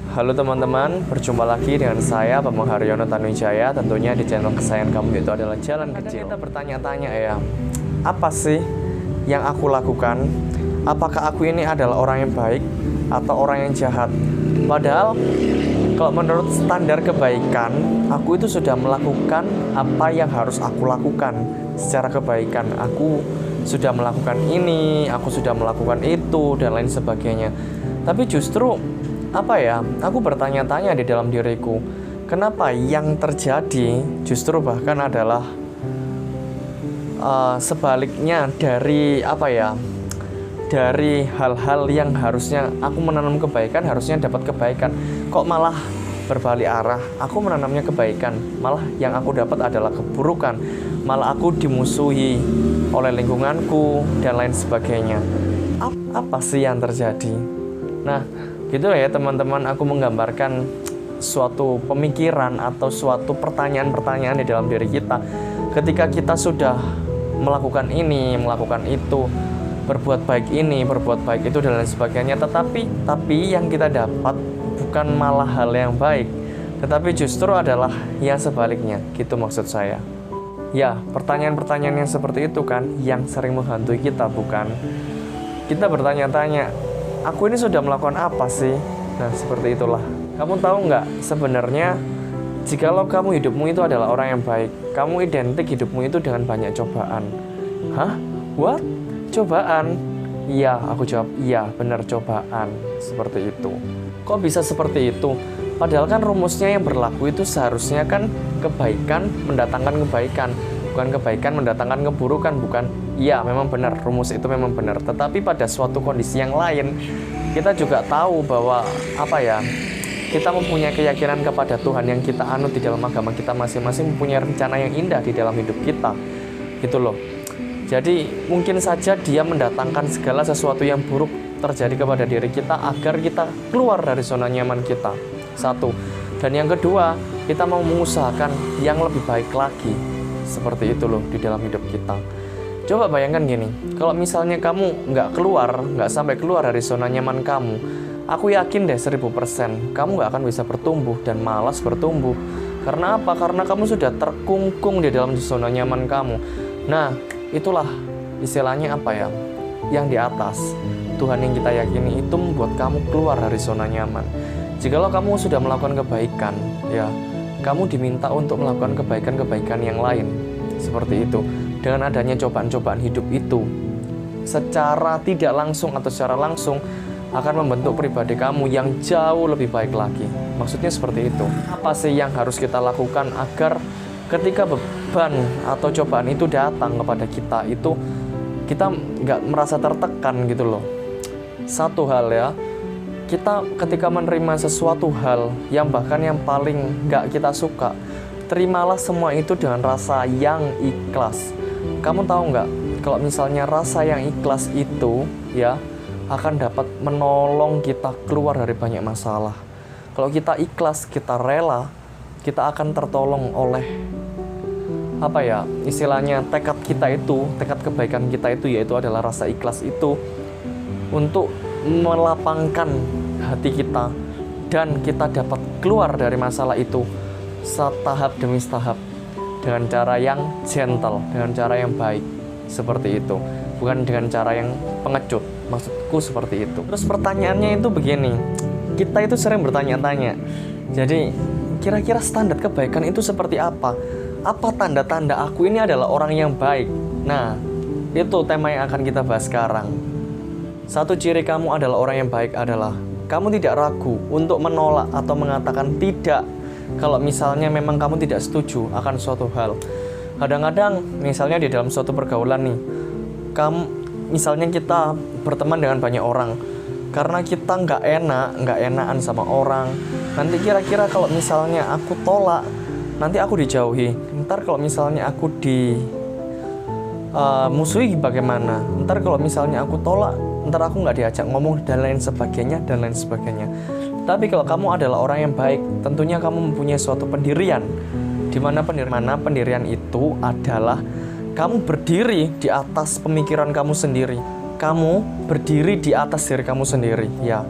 Halo teman-teman, berjumpa lagi dengan saya Bambang Haryono Tanuwijaya, tentunya di channel kesayangan kamu, yaitu adalah Jalan Kecil. Kita bertanya-tanya ya, apa sih yang aku lakukan? Apakah aku ini adalah orang yang baik atau orang yang jahat? Padahal kalau menurut standar kebaikan, aku itu sudah melakukan apa yang harus aku lakukan secara kebaikan. Aku sudah melakukan ini, aku sudah melakukan itu, dan lain sebagainya. Tapi justru aku bertanya-tanya di dalam diriku, kenapa yang terjadi justru bahkan adalah sebaliknya dari hal-hal yang harusnya aku menanam kebaikan, harusnya dapat kebaikan, kok malah berbalik arah. Aku menanamnya kebaikan, malah yang aku dapat adalah keburukan, malah aku dimusuhi oleh lingkunganku dan lain sebagainya. Apa sih yang terjadi? Nah, gitu ya teman-teman, aku menggambarkan suatu pemikiran atau suatu pertanyaan-pertanyaan di dalam diri kita. Ketika kita sudah melakukan ini, melakukan itu, berbuat baik ini, berbuat baik itu, dan lain sebagainya, tetapi yang kita dapat bukan malah hal yang baik, tetapi justru adalah yang sebaliknya, gitu maksud saya. Ya, pertanyaan-pertanyaan yang seperti itu kan yang sering menghantui kita, bukan? Kita bertanya-tanya, aku ini sudah melakukan apa sih? Nah, seperti itulah. Kamu tahu nggak, sebenarnya jikalau kamu hidupmu itu adalah orang yang baik, kamu identik hidupmu itu dengan banyak cobaan. Hah? What? Cobaan? Iya, aku jawab, iya, benar, cobaan. Seperti itu. Kok bisa seperti itu? Padahal kan rumusnya yang berlaku itu seharusnya kan kebaikan mendatangkan kebaikan, bukan kebaikan mendatangkan keburukan, bukan? Iya, memang benar, rumus itu memang benar. Tetapi pada suatu kondisi yang lain, kita juga tahu bahwa kita mempunyai keyakinan kepada Tuhan yang kita anut di dalam agama kita masing-masing, mempunyai rencana yang indah di dalam hidup kita. Gitu loh. Jadi mungkin saja dia mendatangkan segala sesuatu yang buruk terjadi kepada diri kita agar kita keluar dari zona nyaman kita. Satu. Dan yang kedua, kita mau mengusahakan yang lebih baik lagi. Seperti itu loh di dalam hidup kita. Coba bayangkan gini, kalau misalnya kamu nggak sampai keluar dari zona nyaman kamu, aku yakin deh 1000% kamu nggak akan bisa bertumbuh dan malas bertumbuh. Karena apa? Karena kamu sudah terkungkung di dalam zona nyaman kamu. Nah, itulah istilahnya yang di atas. Tuhan yang kita yakini itu membuat kamu keluar dari zona nyaman. Jikalau kamu sudah melakukan kebaikan, ya, kamu diminta untuk melakukan kebaikan-kebaikan yang lain. Seperti itu. Dengan adanya cobaan-cobaan hidup itu, secara tidak langsung atau secara langsung akan membentuk pribadi kamu yang jauh lebih baik lagi. Maksudnya seperti itu. Apa sih yang harus kita lakukan agar ketika beban atau cobaan itu datang kepada kita, itu kita nggak merasa tertekan gitu loh. Satu hal ya, kita ketika menerima sesuatu hal yang bahkan yang paling nggak kita suka, terimalah semua itu dengan rasa yang ikhlas. Kamu tahu nggak, kalau misalnya rasa yang ikhlas itu ya akan dapat menolong kita keluar dari banyak masalah. Kalau kita ikhlas, kita rela, kita akan tertolong oleh istilahnya tekad kita itu, tekad kebaikan kita itu, yaitu adalah rasa ikhlas itu untuk melapangkan hati kita, dan kita dapat keluar dari masalah itu setahap demi setahap dengan cara yang gentle, dengan cara yang baik. Seperti itu, bukan dengan cara yang pengecut. Maksudku seperti itu. Terus pertanyaannya itu begini, kita itu sering bertanya-tanya, jadi kira-kira standar kebaikan itu seperti apa? Apa tanda-tanda aku ini adalah orang yang baik? Nah, itu tema yang akan kita bahas sekarang. Satu ciri kamu adalah orang yang baik adalah kamu tidak ragu untuk menolak atau mengatakan tidak kalau misalnya memang kamu tidak setuju akan suatu hal. Kadang-kadang misalnya di dalam suatu pergaulan nih, misalnya kita berteman dengan banyak orang, karena kita nggak enakan sama orang. Nanti kira-kira kalau misalnya aku tolak, nanti aku dijauhi. Ntar kalau misalnya aku musuhi bagaimana? Ntar kalau misalnya aku tolak, ntar aku nggak diajak ngomong, dan lain sebagainya. Tapi kalau kamu adalah orang yang baik, tentunya kamu mempunyai suatu pendirian, di mana pendirian itu adalah kamu berdiri di atas pemikiran kamu sendiri. Kamu berdiri di atas diri kamu sendiri, ya.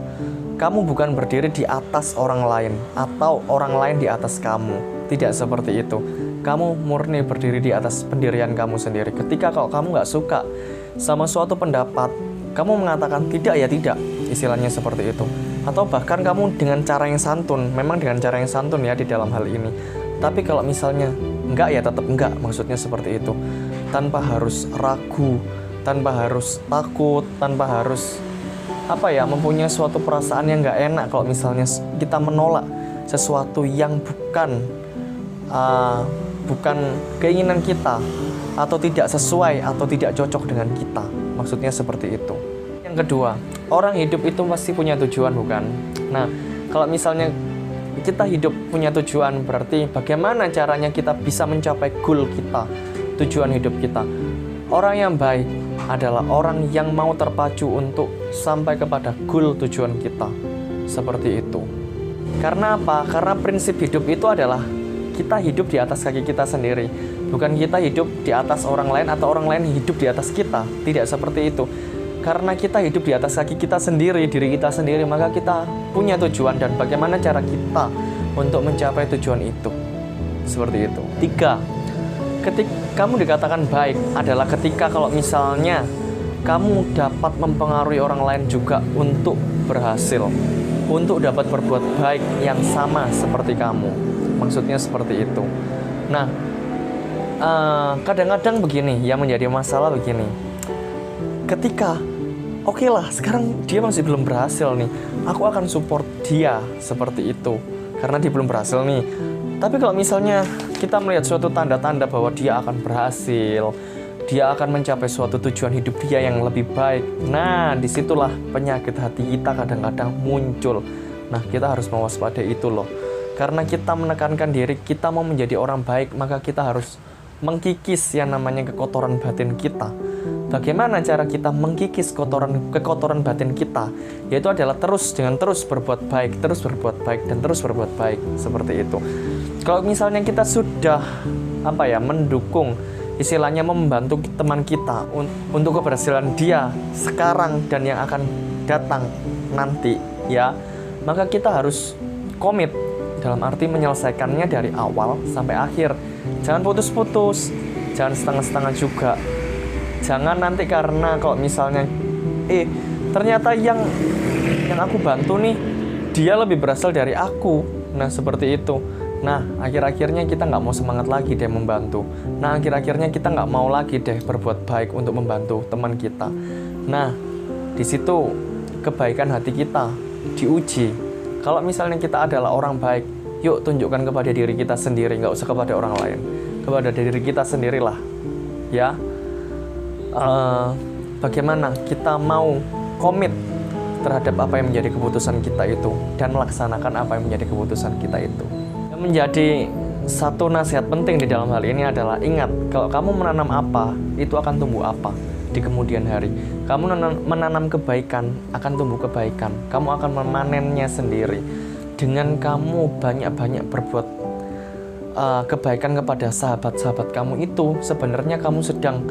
kamu bukan berdiri di atas orang lain atau orang lain di atas kamu. Tidak seperti itu. Kamu murni berdiri di atas pendirian kamu sendiri. Ketika kalau kamu nggak suka sama suatu pendapat, kamu mengatakan tidak ya tidak, istilahnya seperti itu. Atau bahkan kamu dengan cara yang santun, memang dengan cara yang santun ya di dalam hal ini. Tapi kalau misalnya enggak ya tetap enggak, maksudnya seperti itu. Tanpa harus ragu, tanpa harus takut, tanpa harus mempunyai suatu perasaan yang nggak enak kalau misalnya kita menolak sesuatu yang bukan keinginan kita, atau tidak sesuai atau tidak cocok dengan kita, maksudnya seperti itu. Yang kedua, orang hidup itu pasti punya tujuan, bukan? Nah, kalau misalnya kita hidup punya tujuan, berarti bagaimana caranya kita bisa mencapai goal kita, tujuan hidup kita. Orang yang baik adalah orang yang mau terpacu untuk sampai kepada goal tujuan kita, seperti itu. Karena apa? Karena prinsip hidup itu adalah kita hidup di atas kaki kita sendiri, bukan kita hidup di atas orang lain atau orang lain hidup di atas kita. Tidak seperti itu. Karena kita hidup di atas kaki kita sendiri, diri kita sendiri, maka kita punya tujuan dan bagaimana cara kita untuk mencapai tujuan itu. Seperti itu. 3. Ketika kamu dikatakan baik adalah ketika kalau misalnya kamu dapat mempengaruhi orang lain juga untuk berhasil, untuk dapat berbuat baik yang sama seperti kamu. Maksudnya seperti itu. Nah, kadang-kadang begini, yang menjadi masalah begini. Ketika, oke lah, sekarang dia masih belum berhasil nih, aku akan support dia seperti itu, karena dia belum berhasil nih. Tapi kalau misalnya kita melihat suatu tanda-tanda bahwa dia akan berhasil, dia akan mencapai suatu tujuan hidup dia yang lebih baik. Nah, disitulah penyakit hati kita kadang-kadang muncul. Nah, kita harus mewaspadai itu loh. Karena kita menekankan diri, kita mau menjadi orang baik, maka kita harus mengkikis yang namanya kekotoran batin kita. Bagaimana cara kita mengkikis kekotoran batin kita? Yaitu adalah terus berbuat baik, dan terus berbuat baik, seperti itu. Kalau misalnya kita sudah mendukung, istilahnya membantu teman kita untuk keberhasilan dia sekarang dan yang akan datang nanti, ya, maka kita harus komit. Dalam arti menyelesaikannya dari awal sampai akhir. Jangan putus-putus, jangan setengah-setengah juga. Jangan nanti karena kalau misalnya ternyata yang aku bantu nih, dia lebih berasal dari aku. Nah, seperti itu. Nah, akhir-akhirnya kita nggak mau semangat lagi deh membantu. Nah, akhir-akhirnya kita nggak mau lagi deh berbuat baik untuk membantu teman kita. Nah, di situ kebaikan hati kita diuji. Kalau misalnya kita adalah orang baik, yuk tunjukkan kepada diri kita sendiri, nggak usah kepada orang lain, kepada diri kita sendirilah, ya. Bagaimana kita mau komit terhadap apa yang menjadi keputusan kita itu dan melaksanakan apa yang menjadi keputusan kita itu. Yang menjadi satu nasihat penting di dalam hal ini adalah ingat, kalau kamu menanam apa, itu akan tumbuh apa di kemudian hari. Kamu menanam kebaikan, akan tumbuh kebaikan. Kamu akan memanennya sendiri. Dengan kamu banyak-banyak berbuat kebaikan kepada sahabat-sahabat kamu itu, sebenarnya kamu sedang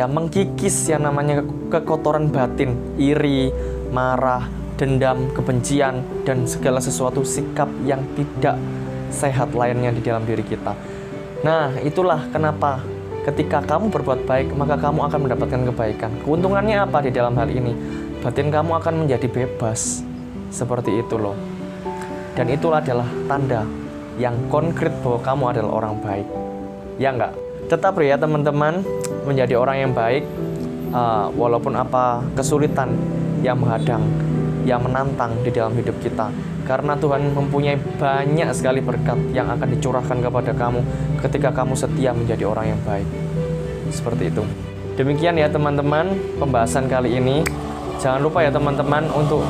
mengkikis yang namanya kekotoran batin, iri, marah, dendam, kebencian, dan segala sesuatu sikap yang tidak sehat lainnya di dalam diri kita. Nah, itulah kenapa ketika kamu berbuat baik, maka kamu akan mendapatkan kebaikan. Keuntungannya apa di dalam hal ini? Batin kamu akan menjadi bebas. Seperti itu loh. Dan itulah adalah tanda yang konkret bahwa kamu adalah orang baik. Ya enggak? Tetap ya teman-teman, menjadi orang yang baik, walaupun apa kesulitan yang menghadang, yang menantang di dalam hidup kita. Karena Tuhan mempunyai banyak sekali berkat yang akan dicurahkan kepada kamu ketika kamu setia menjadi orang yang baik. Seperti itu. Demikian ya teman-teman pembahasan kali ini. Jangan lupa ya teman-teman untuk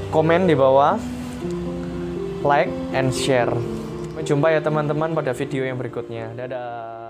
komen di bawah, like and share. Sampai jumpa ya teman-teman pada video yang berikutnya. Dadah.